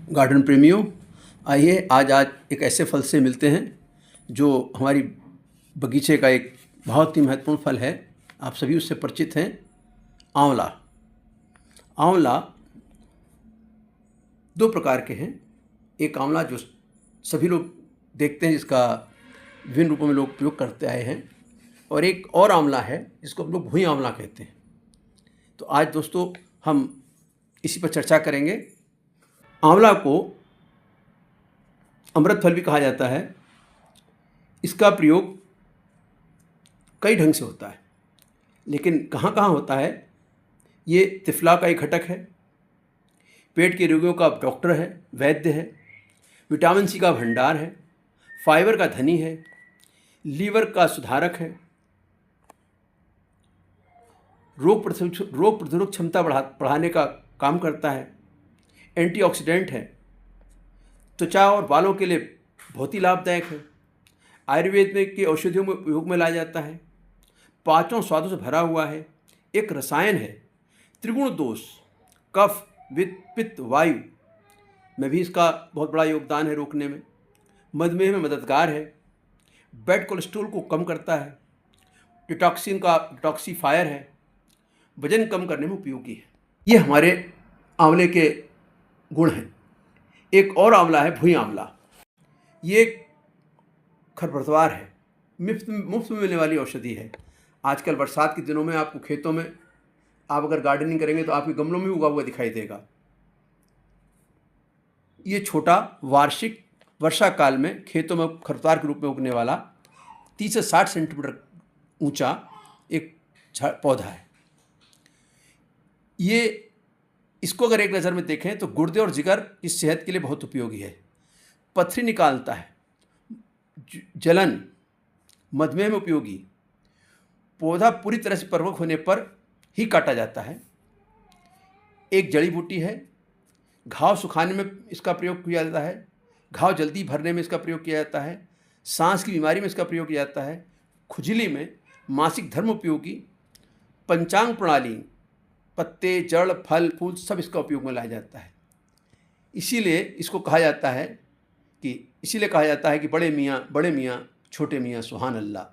Garden प्रेमियों, आइए आज एक ऐसे फल से मिलते हैं जो हमारी बगीचे का एक बहुत ही महत्वपूर्ण फल है। आप सभी उससे परिचित हैं, आंवला। आंवला दो प्रकार के हैं। एक आंवला जो सभी लोग देखते हैं, जिसका विभिन्न रूपों में लोग उपयोग करते आए हैं, और एक और आंवला है जिसको हम लोग भुई आंवला कहते हैं। तो आज दोस्तों हम इसी पर चर्चा करेंगे। आंवला को अमृत फल भी कहा जाता है। इसका प्रयोग कई ढंग से होता है, लेकिन कहाँ कहाँ होता है। ये तिफला का एक घटक है, पेट के रोगियों का डॉक्टर है, वैद्य है, विटामिन सी का भंडार है, फाइबर का धनी है, लीवर का सुधारक है, रोग प्रतिरोधक क्षमता बढ़ाने का काम करता है, एंटीऑक्सीडेंट है, त्वचा और बालों के लिए बहुत ही लाभदायक है, आयुर्वेद में के औषधियों में उपयोग में लाया जाता है, पांचों स्वादों से भरा हुआ है, एक रसायन है, त्रिगुण दोष, कफ, पित्त, वायु में भी इसका बहुत बड़ा योगदान है रोकने में, मधुमेह में मददगार है, बैड कोलेस्ट्रॉल को कम करता है, डिटॉक्सीफायर है, वजन कम करने में उपयोगी है। ये हमारे आंवले के गुण हैं। एक और आंवला है भुई आंवला। ये खरपतवार है, मुफ्त में मिलने वाली औषधि है। आजकल बरसात के दिनों में आपको खेतों में, आप अगर गार्डनिंग करेंगे तो आपके गमलों में उगा हुआ दिखाई देगा। ये छोटा वार्षिक वर्षा काल में खेतों में खरपतवार के रूप में उगने वाला 30 से 60 सेंटीमीटर ऊंचा एक पौधा है। इसको अगर एक नज़र में देखें तो गुर्दे और जिगर की सेहत के लिए बहुत उपयोगी है। पथरी निकालता है, जलन, मधुमेह में उपयोगी। पौधा पूरी तरह से परिपक्व होने पर ही काटा जाता है। एक जड़ी बूटी है। घाव सुखाने में इसका प्रयोग किया जाता है, घाव जल्दी भरने में इसका प्रयोग किया जाता है, सांस की बीमारी में इसका प्रयोग किया जाता है, खुजली में, मासिक धर्म उपयोगी, पंचांग प्रणाली, पत्ते, जड़, फल, फूल सब इसका उपयोग में लाया जाता है। इसीलिए कहा जाता है कि बड़े मियाँ छोटे मियाँ सुभान अल्लाह।